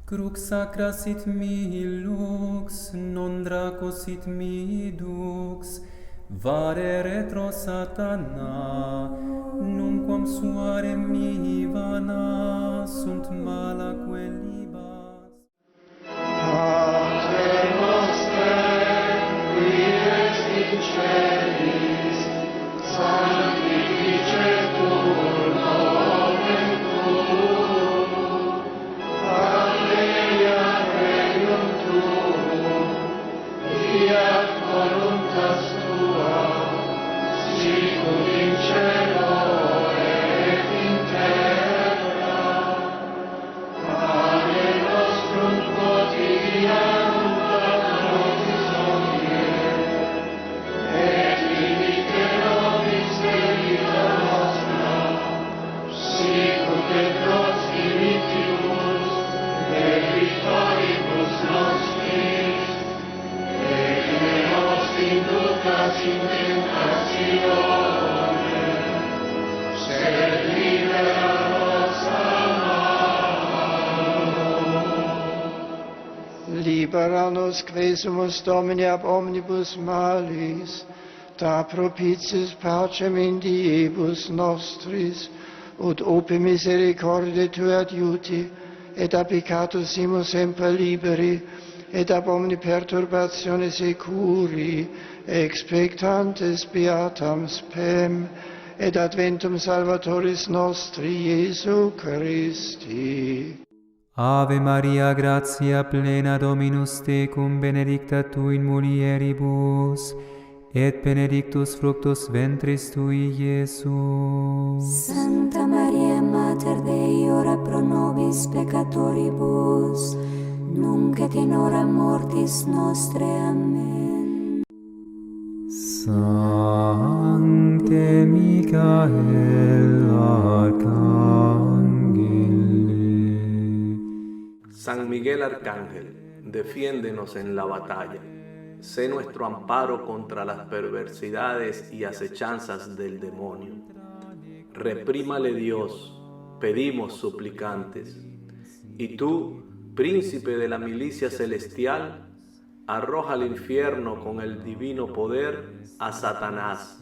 Crux sacra sit mihi lux, non draco sit mihi dux, vare retro satana, nunquam suare mihi vana, sunt malaque libas. Pater noster, qui es in celis, sanctificetur nomen tuum, adveniat regnum tuum, fiat voluntas tua, sicut in cielo et in terra. Pane nostrum quotidianum da nobis hodie, et dimitte nobis debita nostra, sicut et nos dimittimus debitoribus nostris, et ne nos inducas in tentatione, sed libera nos a Libera nos quesumus Domini ab omnibus malis, da propitiis pacem in diebus nostris, ut ope misericordiae Tue adiuti, et a peccatus simus semper liberi, et ab omni perturbatione securi, expectantes beatam spem, et adventum Salvatoris nostri Iesu Christi. Ave Maria, gratia plena Dominus tecum, benedicta tu in mulieribus, et benedictus fructus ventris tui, Iesus. Santa Maria, Mater Dei, ora pro nobis peccatoribus, nunc et in hora mortis nostre. Amen. Sancte Michael, Arcangel. San Miguel Arcángel, defiéndenos en la batalla. Sé nuestro amparo contra las perversidades y acechanzas del demonio. Reprímale Dios, pedimos suplicantes. Y tú, príncipe de la milicia celestial, arroja al infierno con el divino poder a Satanás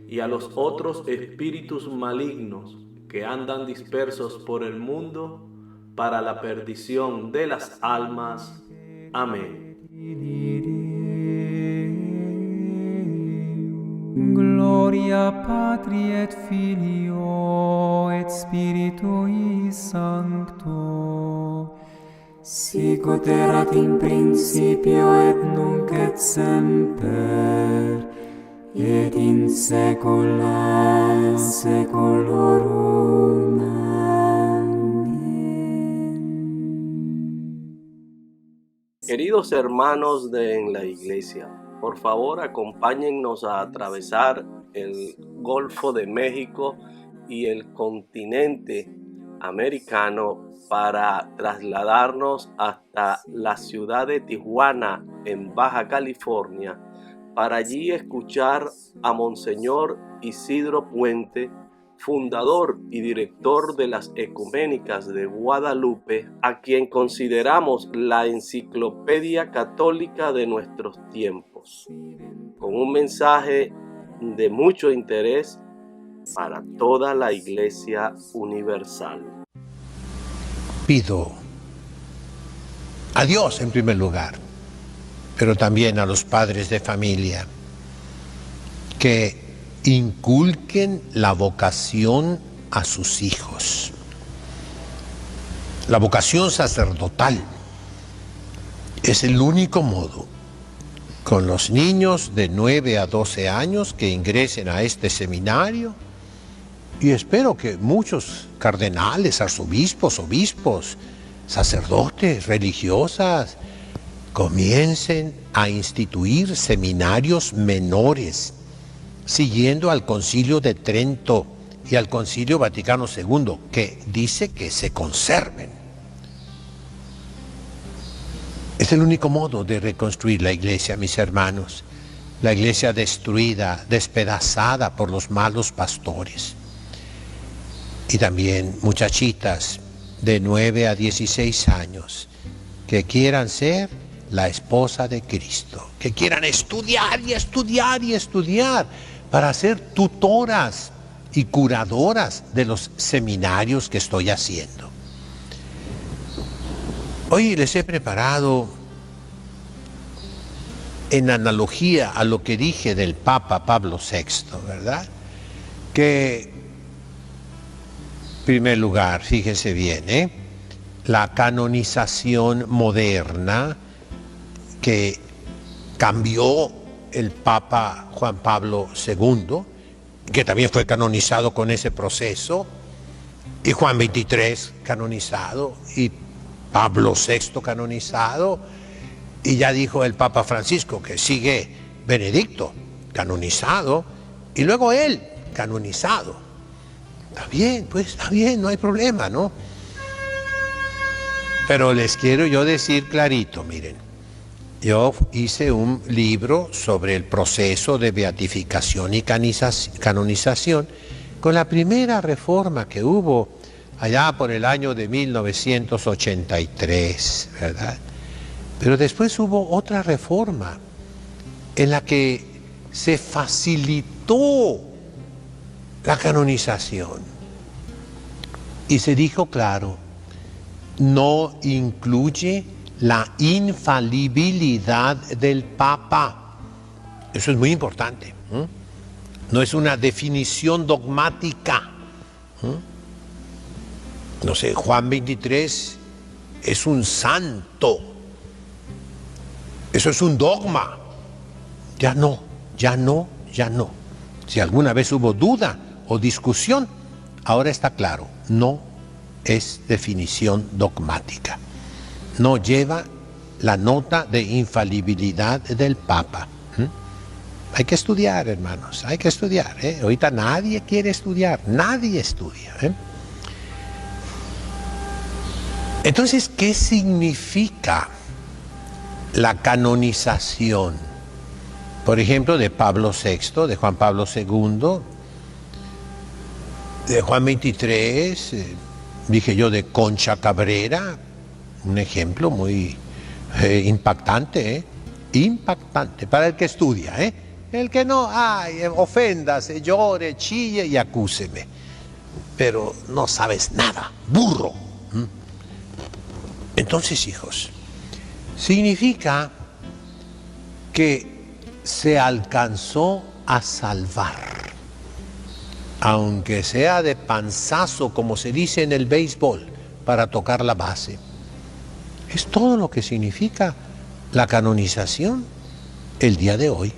y a los otros espíritus malignos que andan dispersos por el mundo para la perdición de las almas. Amén. Gloria Patri et Filio et Spiritui Sancto, Sicut erat in principio et nunc et semper, et in saecula saeculorum. Queridos hermanos en la iglesia, por favor acompáñennos a atravesar el Golfo de México y el continente americano para trasladarnos hasta la ciudad de Tijuana, en Baja California, para allí escuchar a Monseñor Isidro Puente, fundador y director de las Ecuménicas de Guadalupe, a quien consideramos la enciclopedia católica de nuestros tiempos, con un mensaje de mucho interés para toda la Iglesia universal. Pido a Dios en primer lugar, pero también a los padres de familia, que inculquen la vocación a sus hijos. La vocación sacerdotal es el único modo, con los niños de 9 a 12 años que ingresen a este seminario, y espero que muchos cardenales, arzobispos, obispos, sacerdotes, religiosas, comiencen a instituir seminarios menores, siguiendo al Concilio de Trento y al Concilio Vaticano II, que dice que se conserven. Es el único modo de reconstruir la iglesia, mis hermanos. La iglesia destruida, despedazada por los malos pastores. Y también muchachitas de 9 a 16 años que quieran ser la esposa de Cristo, que quieran estudiar y estudiar y estudiar para ser tutoras y curadoras de los seminarios que estoy haciendo. Hoy les he preparado, en analogía a lo que dije del Papa Pablo VI, ¿verdad? Que, en primer lugar, fíjense bien, la canonización moderna que cambió el Papa Juan Pablo II, que también fue canonizado con ese proceso, y Juan XXIII canonizado, y Pablo VI canonizado, y ya dijo el Papa Francisco que sigue Benedicto canonizado, y luego él canonizado. Está bien, pues está bien, no hay problema, ¿no? Pero les quiero yo decir clarito, miren, yo hice un libro sobre el proceso de beatificación y canonización con la primera reforma que hubo allá por el año de 1983, ¿verdad? Pero después hubo otra reforma en la que se facilitó la canonización y se dijo claro, no incluye la infalibilidad del Papa. Eso es muy importante. No es una definición dogmática. No sé, Juan 23 es un santo. Eso es un dogma. Ya no, ya no, ya no. Si alguna vez hubo duda o discusión, ahora está claro, no es definición dogmática. No lleva la nota de infalibilidad del Papa. Hay que estudiar, hermanos, hay que estudiar. Ahorita nadie quiere estudiar, nadie estudia. Entonces, ¿qué significa la canonización? Por ejemplo, de Pablo VI, de Juan Pablo II, de Juan XXIII, dije yo de Concha Cabrera, un ejemplo muy impactante, impactante para el que estudia, el que no, oféndase, llore, chille y acúseme, pero no sabes nada, burro. Entonces, hijos, significa que se alcanzó a salvar, aunque sea de panzazo, como se dice en el béisbol, para tocar la base. Es todo lo que significa la canonización el día de hoy.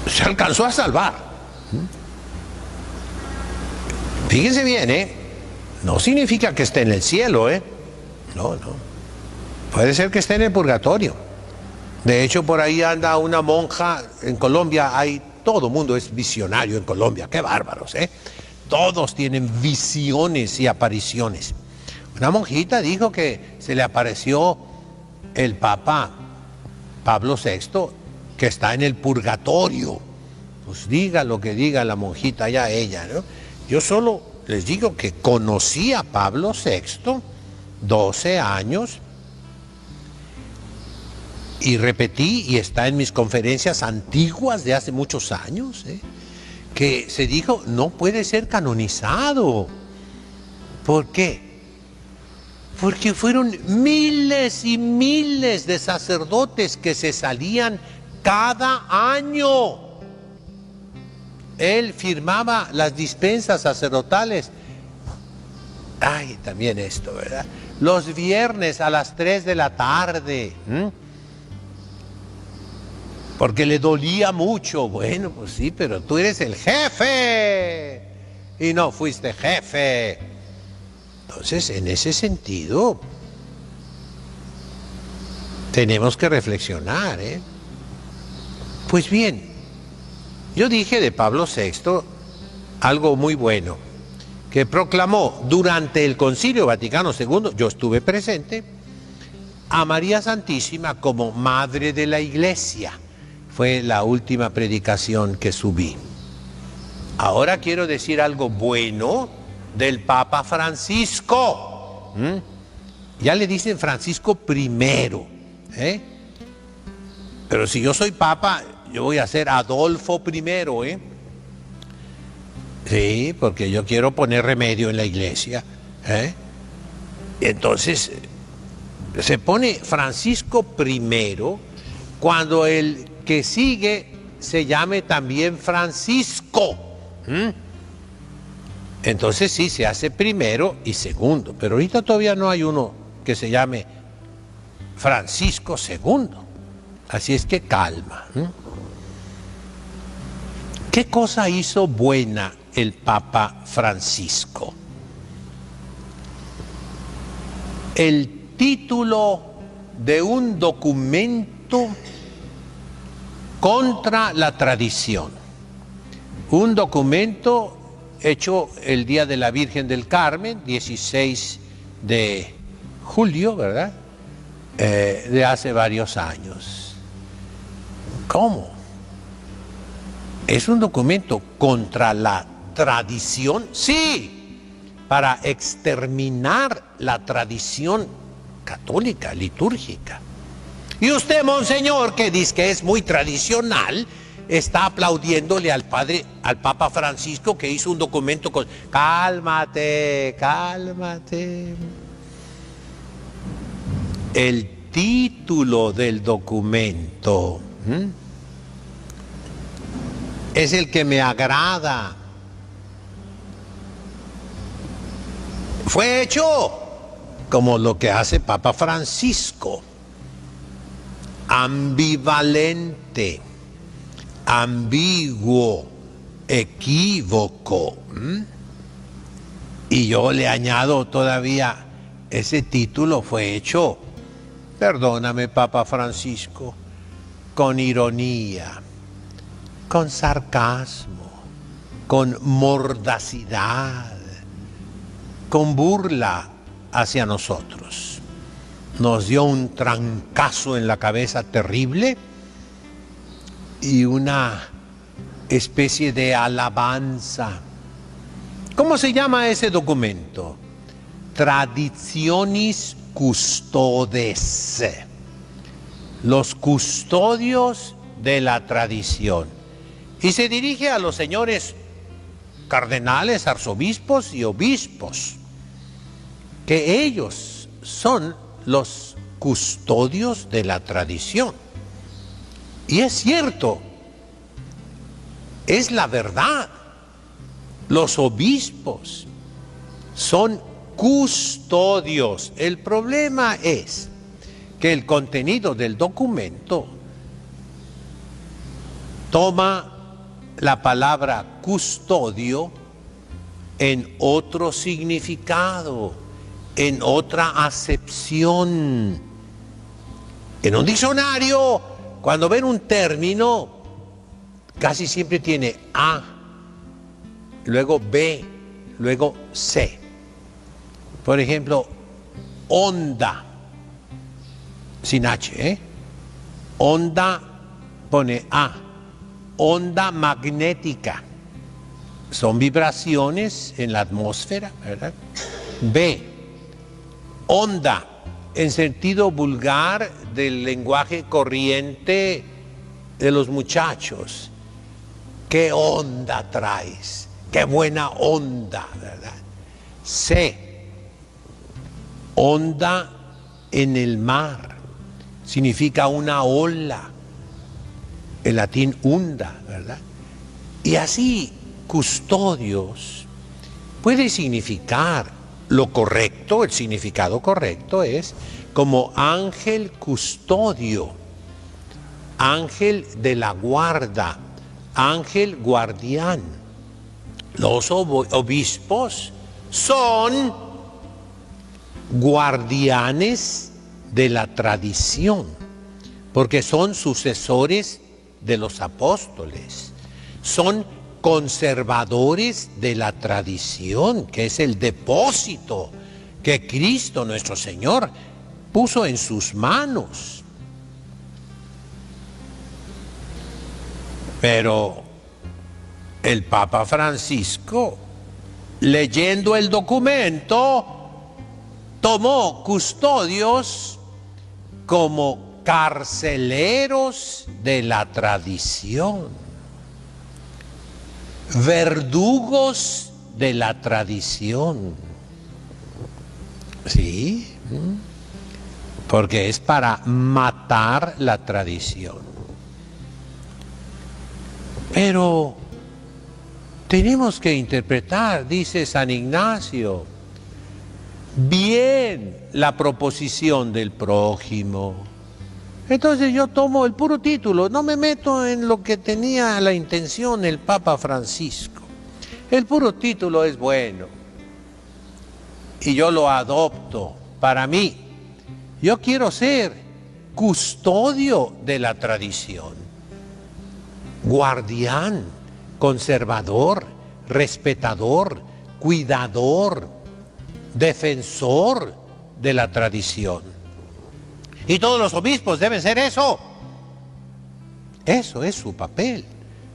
Se alcanzó a salvar. Fíjense bien, no significa que esté en el cielo, no, no. Puede ser que esté en el purgatorio. De hecho, por ahí anda una monja en Colombia, todo mundo es visionario en Colombia, qué bárbaros, Todos tienen visiones y apariciones. Una monjita dijo que se le apareció el Papa Pablo VI, que está en el purgatorio. Pues diga lo que diga la monjita, ya ella, ¿no? Yo solo les digo que conocí a Pablo VI, 12 años, y repetí, y está en mis conferencias antiguas de hace muchos años, que se dijo, no puede ser canonizado. ¿Por qué? Porque fueron miles y miles de sacerdotes que se salían cada año. Él firmaba las dispensas sacerdotales. También esto, ¿verdad? Los viernes a las 3 de la tarde. Porque le dolía mucho. Bueno, pues sí, pero tú eres el jefe. Y no fuiste jefe. Entonces, en ese sentido, tenemos que reflexionar, Pues bien, yo dije de Pablo VI algo muy bueno, que proclamó durante el Concilio Vaticano II, yo estuve presente, a María Santísima como Madre de la Iglesia. Fue la última predicación que subí. Ahora quiero decir algo bueno del Papa Francisco. Ya le dicen Francisco primero, ¿eh? Pero si yo soy papa, yo voy a ser Adolfo primero, ¿eh? Sí, porque yo quiero poner remedio en la iglesia, ¿eh? Entonces, se pone Francisco primero cuando el que sigue se llame también Francisco. Entonces sí, se hace primero y segundo, pero ahorita todavía no hay uno que se llame Francisco II. Así es que calma. ¿Qué cosa hizo buena el Papa Francisco? El título de un documento contra la tradición. Un documento hecho el día de la Virgen del Carmen, 16 de julio, ¿verdad? De hace varios años. ¿Cómo? ¿Es un documento contra la tradición? Sí, para exterminar la tradición católica, litúrgica. Y usted, monseñor, que dice que es muy tradicional, está aplaudiéndole al Papa Francisco, que hizo un documento con... Cálmate, cálmate. El título del documento es el que me agrada. Fue hecho como lo que hace Papa Francisco. Ambivalente, ambiguo, equívoco. Y yo le añado todavía, ese título fue hecho, perdóname Papa Francisco, con ironía, con sarcasmo, con mordacidad, con burla hacia nosotros. Nos dio un trancazo en la cabeza terrible y una especie de alabanza. ¿Cómo se llama ese documento? Traditionis Custodes. Los custodios de la tradición. Y se dirige a los señores cardenales, arzobispos y obispos, que ellos son los custodios de la tradición. Y es cierto, es la verdad. Los obispos son custodios. El problema es que el contenido del documento toma la palabra custodio en otro significado, en otra acepción. En un diccionario, cuando ven un término, casi siempre tiene A, luego B, luego C. Por ejemplo, onda, sin H, ¿eh? Onda pone A. Onda magnética. Son vibraciones en la atmósfera, ¿verdad? B. Onda, en sentido vulgar del lenguaje corriente de los muchachos. ¿Qué onda traes? ¡Qué buena onda!, ¿verdad? C. Onda en el mar. Significa una ola. En latín, unda, ¿verdad? Y así, custodios puede significar lo correcto, el significado correcto es como ángel custodio, ángel de la guarda, ángel guardián. Los obispos son guardianes de la tradición, porque son sucesores de los apóstoles, son conservadores de la tradición, que es el depósito que Cristo nuestro Señor puso en sus manos. Pero el Papa Francisco, leyendo el documento, tomó custodios como carceleros de la tradición, verdugos de la tradición. ¿Sí? Porque es para matar la tradición. Pero tenemos que interpretar, dice San Ignacio, bien la proposición del prójimo. Entonces yo tomo el puro título, no me meto en lo que tenía la intención el Papa Francisco. El puro título es bueno y yo lo adopto para mí. Yo quiero ser custodio de la tradición, guardián, conservador, respetador, cuidador, defensor de la tradición. Y todos los obispos deben ser eso. Eso es su papel,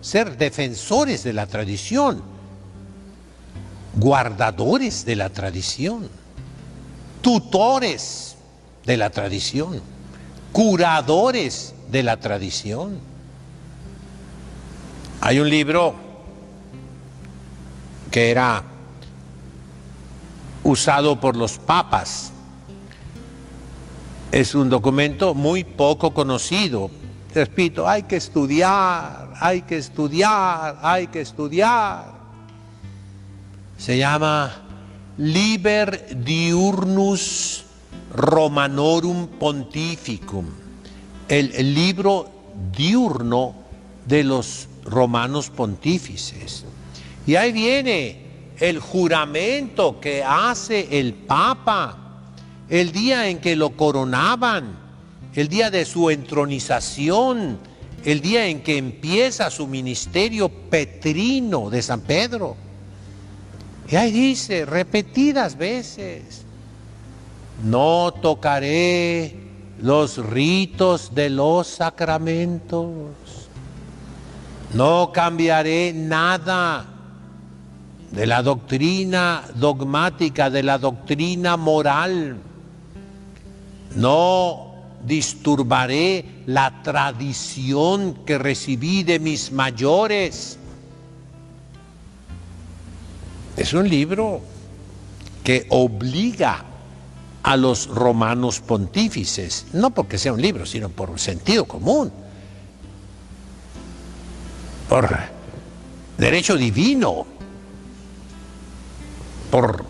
ser defensores de la tradición, guardadores de la tradición, tutores de la tradición, curadores de la tradición. Hay un libro que era usado por los papas. Es un documento muy poco conocido. Repito, hay que estudiar, hay que estudiar, hay que estudiar. Se llama Liber Diurnus Romanorum Pontificum, el libro diurno de los romanos pontífices. Y ahí viene el juramento que hace el Papa el día en que lo coronaban, el día de su entronización, el día en que empieza su ministerio petrino de San Pedro. Y ahí dice repetidas veces: no tocaré los ritos de los sacramentos, no cambiaré nada de la doctrina dogmática, de la doctrina moral, no disturbaré la tradición que recibí de mis mayores. Es un libro que obliga a los romanos pontífices, no porque sea un libro, sino por sentido común, por derecho divino, por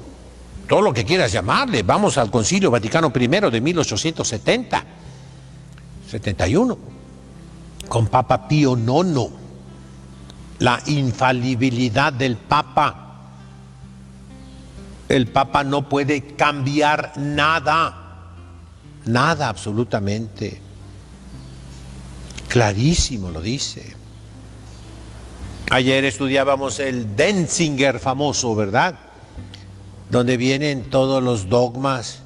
todo lo que quieras llamarle. Vamos al Concilio Vaticano I de 1871, con Papa Pío IX, la infalibilidad del Papa. El Papa no puede cambiar nada, nada absolutamente. Clarísimo lo dice. Ayer estudiábamos el Denzinger famoso, ¿verdad? Donde vienen todos los dogmas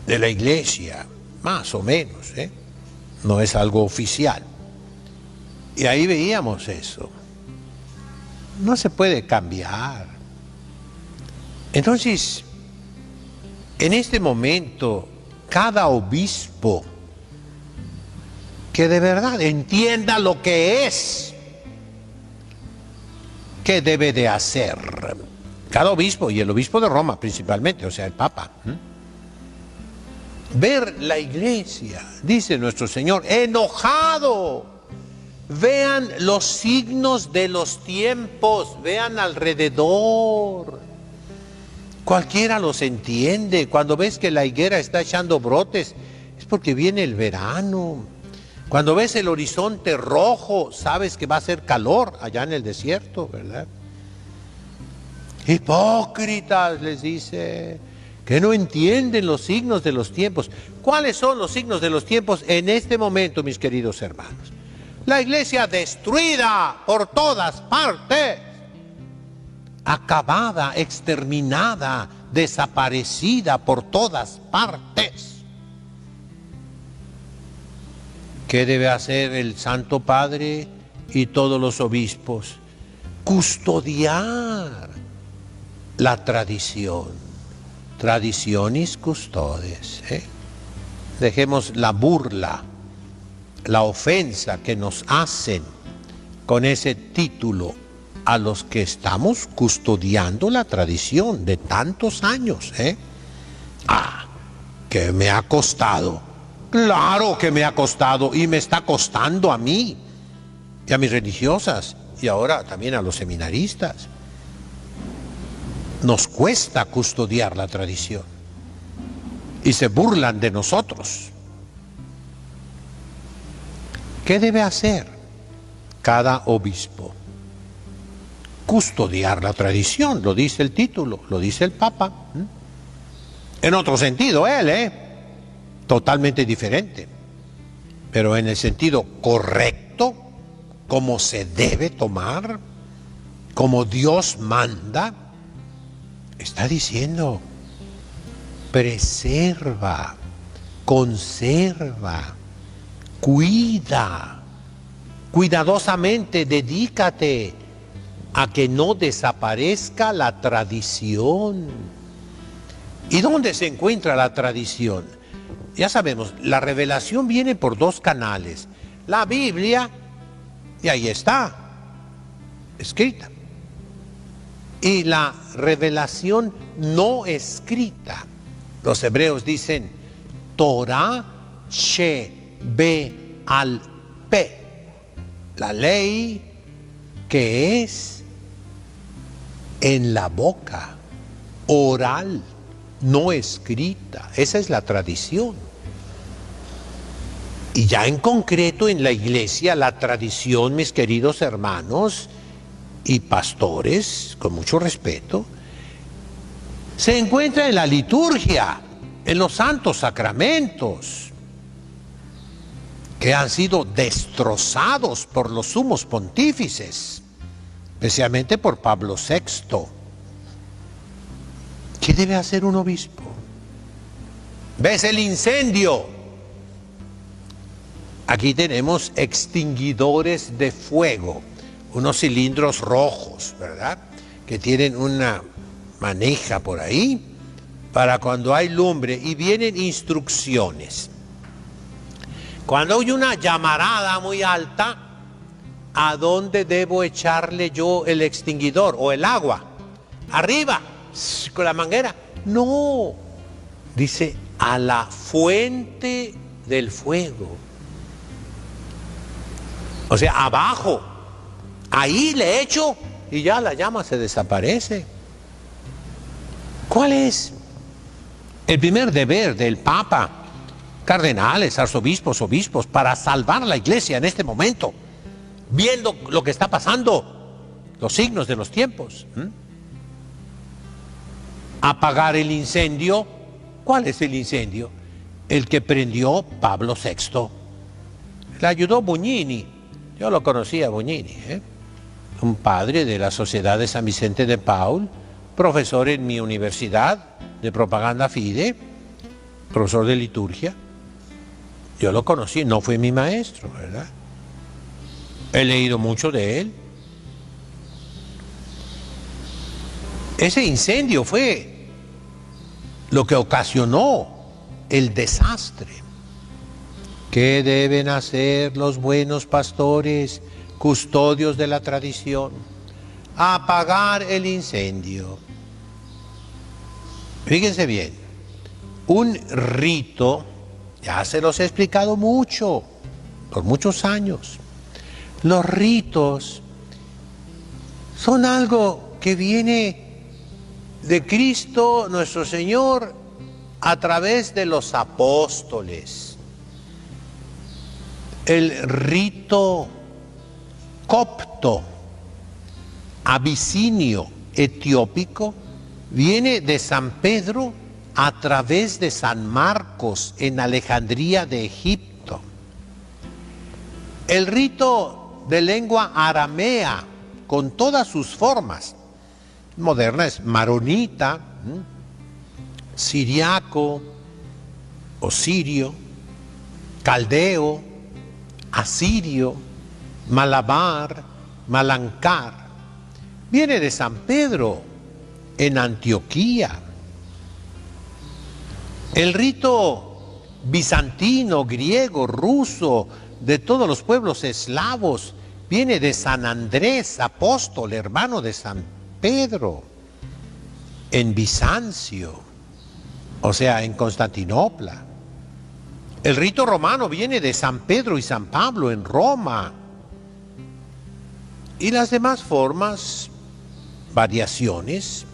de la Iglesia, más o menos, ¿eh? No es algo oficial. Y ahí veíamos eso. No se puede cambiar. Entonces, en este momento, cada obispo que de verdad entienda lo que es, ¿qué debe de hacer? Cada obispo, y el obispo de Roma principalmente, o sea, el Papa. Ver la Iglesia, dice nuestro Señor, enojado. Vean los signos de los tiempos, vean alrededor. Cualquiera los entiende. Cuando ves que la higuera está echando brotes, es porque viene el verano. Cuando ves el horizonte rojo, sabes que va a ser calor allá en el desierto, ¿verdad? Hipócritas, les dice, que no entienden los signos de los tiempos. ¿Cuáles son los signos de los tiempos en este momento, mis queridos hermanos? La iglesia destruida por todas partes, acabada, exterminada, desaparecida por todas partes. ¿Qué debe hacer el Santo Padre y todos los obispos? Custodiar la tradición, traditionis custodes. Dejemos la burla, la ofensa que nos hacen con ese título a los que estamos custodiando la tradición de tantos años. Que me ha costado. Claro que me ha costado y me está costando a mí y a mis religiosas y ahora también a los seminaristas. Nos cuesta custodiar la tradición y se burlan de nosotros. ¿Qué debe hacer cada obispo? Custodiar la tradición, lo dice el título, lo dice el Papa. En otro sentido él, totalmente diferente, pero en el sentido correcto, como se debe tomar, como Dios manda, está diciendo: preserva, conserva, cuida, cuidadosamente dedícate a que no desaparezca la tradición. ¿Y dónde se encuentra la tradición? Ya sabemos, la revelación viene por dos canales. La Biblia, y ahí está, escrita. Y la revelación no escrita. Los hebreos dicen Torah shebe'al pe, la ley que es en la boca, oral, no escrita. Esa es la tradición. Y ya en concreto en la iglesia, la tradición, mis queridos hermanos y pastores, con mucho respeto, se encuentra en la liturgia, en los santos sacramentos, que han sido destrozados por los sumos pontífices, especialmente por Pablo VI. ¿Qué debe hacer un obispo? ¿Ves el incendio? Aquí tenemos extinguidores de fuego, unos cilindros rojos, ¿verdad? Que tienen una maneja por ahí para cuando hay lumbre y vienen instrucciones. Cuando hay una llamarada muy alta, ¿a dónde debo echarle yo el extinguidor o el agua? ¿Arriba? ¿Con la manguera? No, dice a la fuente del fuego. O sea, abajo, ahí le echo y ya la llama se desaparece. ¿Cuál es el primer deber del Papa, cardenales, arzobispos, obispos, para salvar la iglesia en este momento, viendo lo que está pasando, los signos de los tiempos? Apagar el incendio. ¿Cuál es el incendio? El que prendió Pablo VI. Le ayudó Bugnini. Yo lo conocía a Bugnini, un padre de la Sociedad de San Vicente de Paul, profesor en mi universidad de Propaganda Fide, profesor de liturgia. Yo lo conocí, no fue mi maestro, ¿verdad? He leído mucho de él. Ese incendio fue lo que ocasionó el desastre. ¿Qué deben hacer los buenos pastores, custodios de la tradición? Apagar el incendio. Fíjense bien, un rito, ya se los he explicado mucho, por muchos años. Los ritos son algo que viene de Cristo nuestro Señor a través de los apóstoles. El rito copto, abisinio, etiópico, viene de San Pedro a través de San Marcos en Alejandría de Egipto. El rito de lengua aramea, con todas sus formas, moderna es maronita, siriaco o sirio, caldeo, asirio, malabar, malancar. Viene de San Pedro en Antioquía. El rito bizantino, griego, ruso, de todos los pueblos eslavos, viene de San Andrés, apóstol, hermano de San Pedro, en Bizancio, o sea, en Constantinopla. El rito romano viene de San Pedro y San Pablo en Roma. Y las demás formas, variaciones,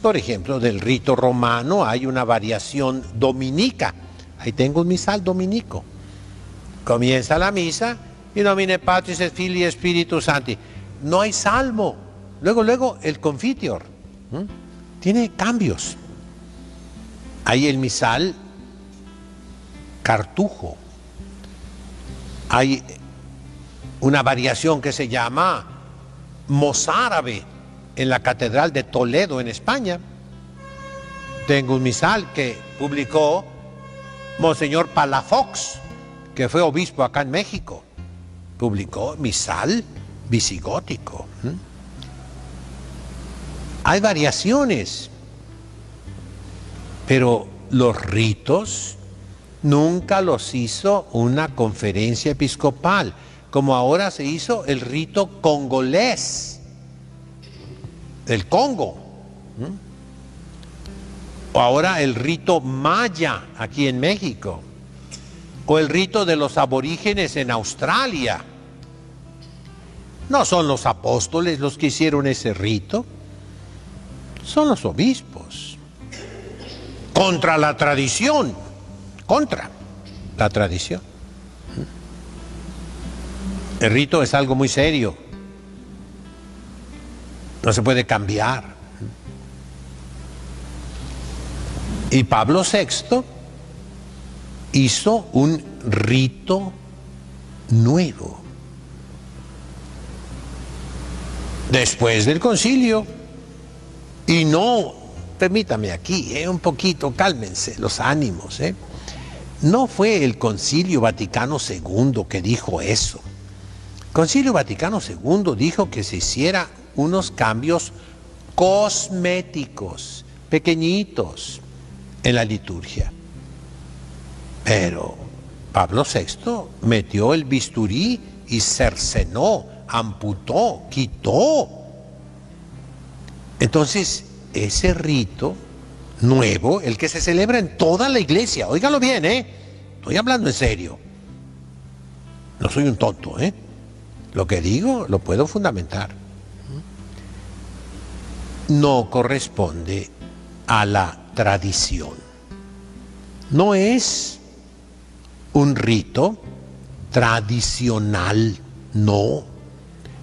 por ejemplo, del rito romano hay una variación dominica. Ahí tengo un misal dominico. Comienza la misa, in nomine Patris et Filii et Spiritus Sancti. No hay salmo. Luego el confiteor. Tiene cambios. Hay el misal cartujo. Hay una variación que se llama mozárabe en la Catedral de Toledo, en España. Tengo un misal que publicó Monseñor Palafox, que fue obispo acá en México. Publicó misal visigótico. Hay variaciones, pero los ritos nunca los hizo una conferencia episcopal, como ahora se hizo el rito congolés, del Congo, o ahora el rito maya aquí en México, o el rito de los aborígenes en Australia. No son los apóstoles los que hicieron ese rito, son los obispos, contra la tradición, contra la tradición. El rito es algo muy serio, no se puede cambiar. Y Pablo VI hizo un rito nuevo. Después del concilio, y no, permítame aquí, un poquito, cálmense los ánimos, No fue el Concilio Vaticano II que dijo eso. El Concilio Vaticano II dijo que se hiciera unos cambios cosméticos, pequeñitos, en la liturgia. Pero Pablo VI metió el bisturí y cercenó, amputó, quitó. Entonces, ese rito nuevo, el que se celebra en toda la iglesia, óigalo bien, estoy hablando en serio. No soy un tonto, Lo que digo lo puedo fundamentar. No corresponde a la tradición. No es un rito tradicional, no.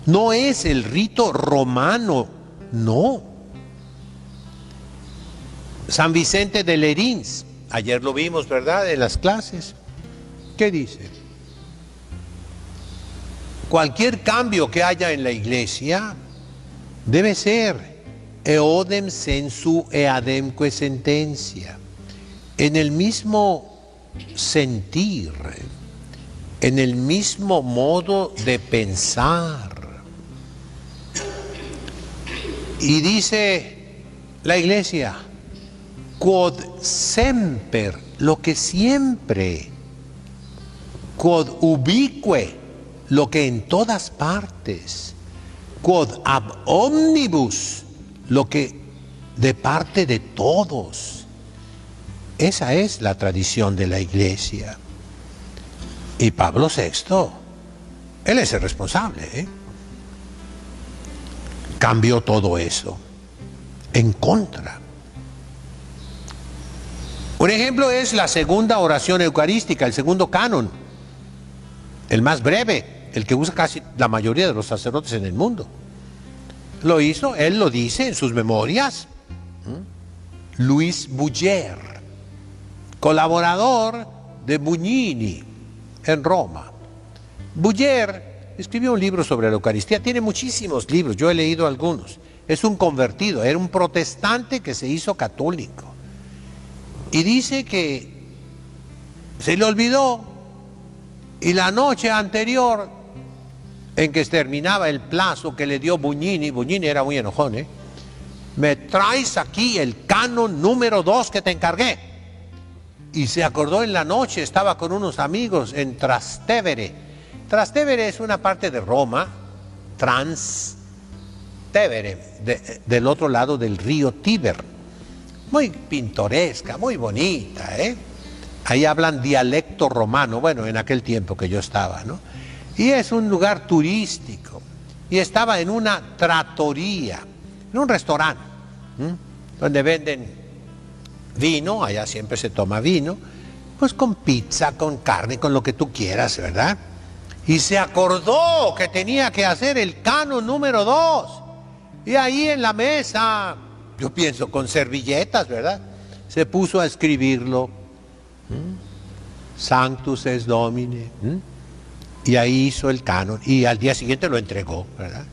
No es el rito romano, no. San Vicente de Lerins, ayer lo vimos, ¿verdad?, en las clases. ¿Qué dice? Cualquier cambio que haya en la iglesia debe ser eodem sensu eademque sentencia, en el mismo sentir, en el mismo modo de pensar. Y dice la iglesia, quod semper, lo que siempre, quod ubique, lo que en todas partes, quod ab omnibus, lo que de parte de todos. Esa es la tradición de la iglesia. Y Pablo VI, él es el responsable, cambió todo eso en contra. Un ejemplo es la segunda oración eucarística, el segundo canon, el más breve, el que usa casi la mayoría de los sacerdotes en el mundo. Lo hizo, él lo dice en sus memorias, Luis Buller, colaborador de Bugnini en Roma. Buller escribió un libro sobre la Eucaristía, tiene muchísimos libros, yo he leído algunos. Es un convertido, era un protestante que se hizo católico. Y dice que se le olvidó y la noche anterior en que terminaba el plazo que le dio Bugnini era muy enojón, me traes aquí el canon número 2 que te encargué. y se acordó en la noche, estaba con unos amigos en Trastevere. Trastevere es una parte de Roma, Trastevere, del otro lado del río Tíber. Muy pintoresca, muy bonita, ¿eh? Ahí hablan dialecto romano, bueno, en aquel tiempo que yo estaba, ¿no? Y es un lugar turístico. Y estaba en una trattoria, en un restaurante, donde venden vino, allá siempre se toma vino, pues con pizza, con carne, con lo que tú quieras, ¿verdad? Y se acordó que tenía que hacer el canon número 2. Y ahí en la mesa, yo pienso con servilletas, ¿verdad? Se puso a escribirlo. Sanctus es Domine. Y ahí hizo el canon. Y al día siguiente lo entregó, ¿verdad?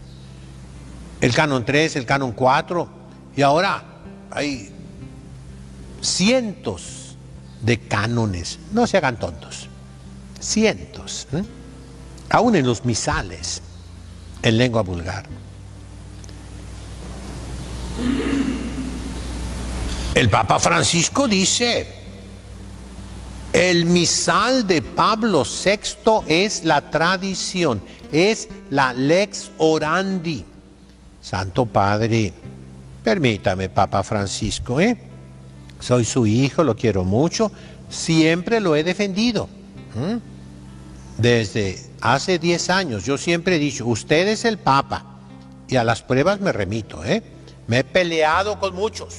El canon 3, el canon 4. Y ahora hay cientos de cánones. No se hagan tontos. Cientos. Aún en los misales, en lengua vulgar. El Papa Francisco dice, el misal de Pablo VI es la tradición, es la lex orandi. Santo Padre, permítame, Papa Francisco, soy su hijo, lo quiero mucho, siempre lo he defendido. Desde hace 10 años yo siempre he dicho, usted es el Papa, y a las pruebas me remito, me he peleado con muchos.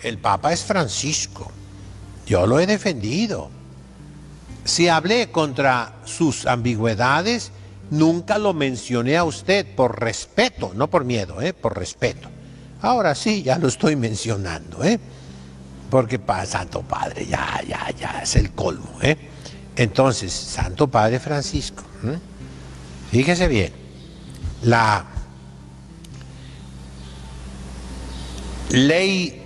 El Papa es Francisco, yo lo he defendido. Si hablé contra sus ambigüedades, nunca lo mencioné a usted por respeto, no por miedo, por respeto. Ahora sí, ya lo estoy mencionando, porque Santo Padre, ya es el colmo, Entonces, Santo Padre Francisco, fíjese bien, la ley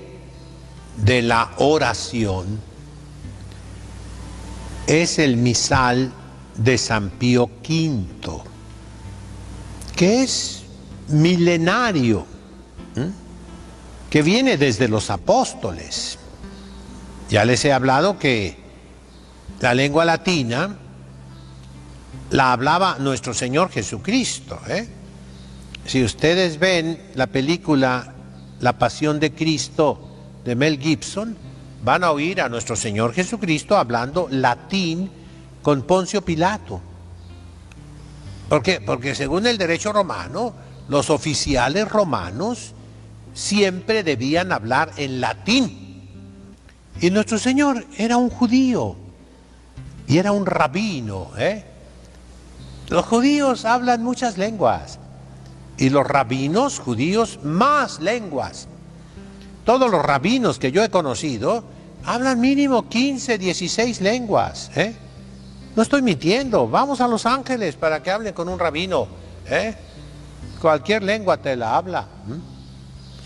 de la oración es el misal de San Pío V, que es milenario, que viene desde los apóstoles. Ya les he hablado que la lengua latina la hablaba nuestro Señor Jesucristo. Si ustedes ven la película La Pasión de Cristo de Mel Gibson, van a oír a nuestro Señor Jesucristo hablando latín con Poncio Pilato. ¿Por qué? Porque según el derecho romano, los oficiales romanos siempre debían hablar en latín. Y nuestro Señor era un judío y era un rabino. Los judíos hablan muchas lenguas y los rabinos judíos más lenguas. Todos los rabinos que yo he conocido hablan mínimo 15, 16 lenguas. No estoy mintiendo. Vamos a Los Ángeles para que hablen con un rabino. Cualquier lengua te la habla.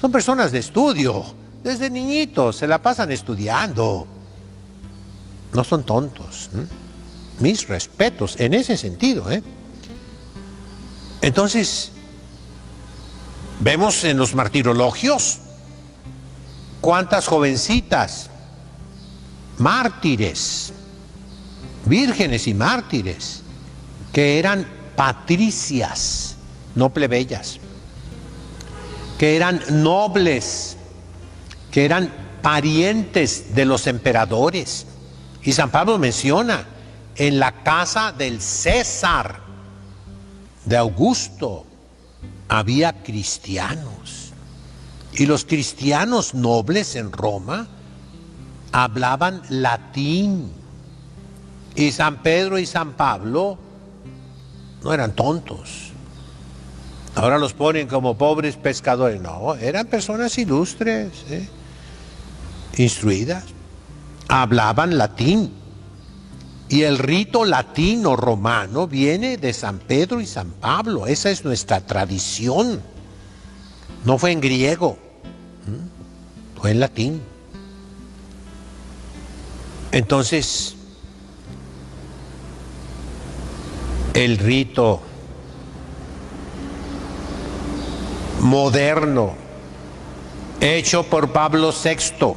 Son personas de estudio. Desde niñitos se la pasan estudiando. No son tontos. Mis respetos en ese sentido. Entonces, vemos en los martirologios cuántas jovencitas, mártires, vírgenes y mártires, que eran patricias, no plebeyas, que eran nobles, que eran parientes de los emperadores. Y San Pablo menciona, en la casa del César, de Augusto, había cristianos. Y los cristianos nobles en Roma hablaban latín. Y San Pedro y San Pablo no eran tontos. Ahora los ponen como pobres pescadores. No, eran personas ilustres, instruidas. Hablaban latín. Y el rito latino romano viene de San Pedro y San Pablo. Esa es nuestra tradición. No fue en griego, fue en latín. Entonces, el rito moderno, hecho por Pablo VI,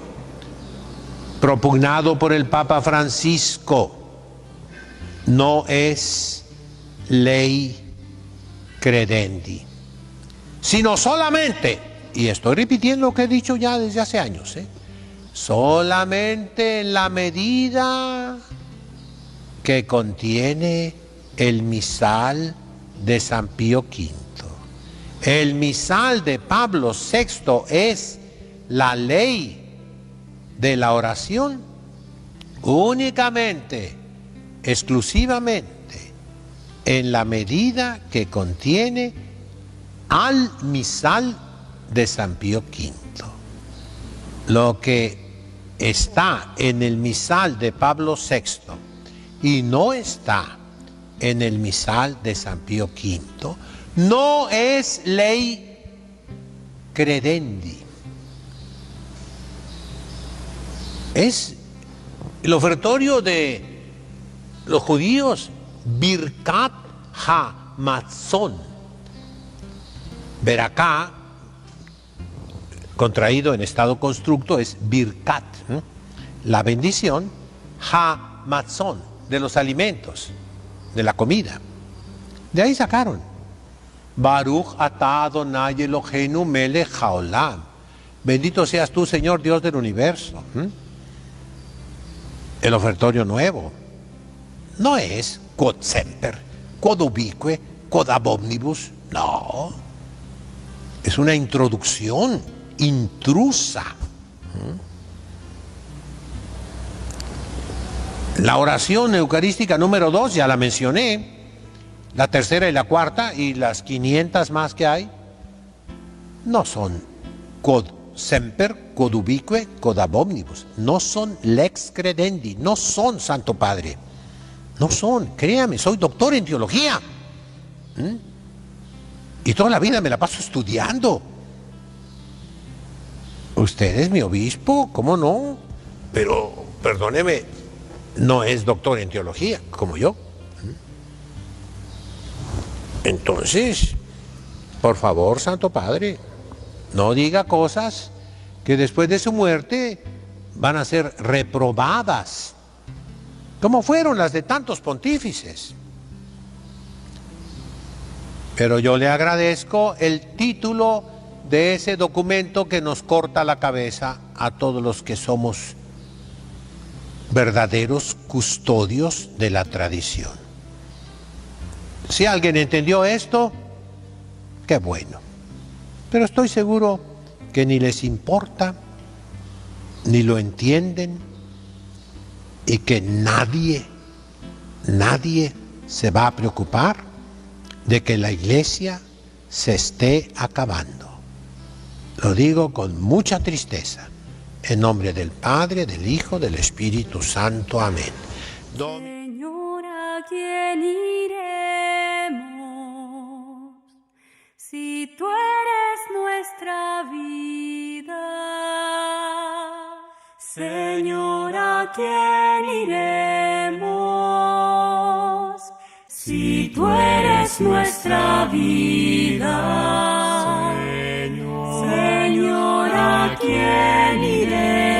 propugnado por el Papa Francisco, no es ley credendi, sino solamente, y estoy repitiendo lo que he dicho ya desde hace años, solamente en la medida que contiene el misal de San Pío V. El misal de Pablo VI es la ley de la oración únicamente, exclusivamente, en la medida que contiene al misal de San Pío V. Lo que está en el misal de Pablo VI y no está en el misal de San Pío V, no es ley credendi. Es el ofertorio de los judíos, Birkat HaMatzon. Veracá, contraído en estado constructo, es Birkat, la bendición, HaMatzon, de los alimentos, de la comida. De ahí sacaron. Baruch atah Adonai Eloheinu melech haolam. Bendito seas tú, Señor Dios del universo. El ofertorio nuevo no es quod semper, quod ubique, quod ab omnibus. No. Es una introducción intrusa. La oración eucarística número 2, ya la mencioné. La tercera y la cuarta y las 500 más que hay, no son quod semper, quod ubique, quod ab omnibus. No son lex credendi, no son, Santo Padre. No son, créame, soy doctor en teología. Y toda la vida me la paso estudiando. Usted es mi obispo, ¿cómo no? Pero, perdóneme, no es doctor en teología, como yo. Entonces, por favor, Santo Padre, no diga cosas que después de su muerte van a ser reprobadas, como fueron las de tantos pontífices. Pero yo le agradezco el título de ese documento que nos corta la cabeza a todos los que somos verdaderos custodios de la tradición. Si alguien entendió esto, qué bueno. Pero estoy seguro que ni les importa, ni lo entienden, y que nadie se va a preocupar de que la Iglesia se esté acabando. Lo digo con mucha tristeza, en nombre del Padre, del Hijo, del Espíritu Santo. Amén. Señor, ¿a quién iremos? Si tú eres nuestra vida. Señor, ¿a quién iremos? Si tú eres nuestra vida. Señor, ¿a quién iremos?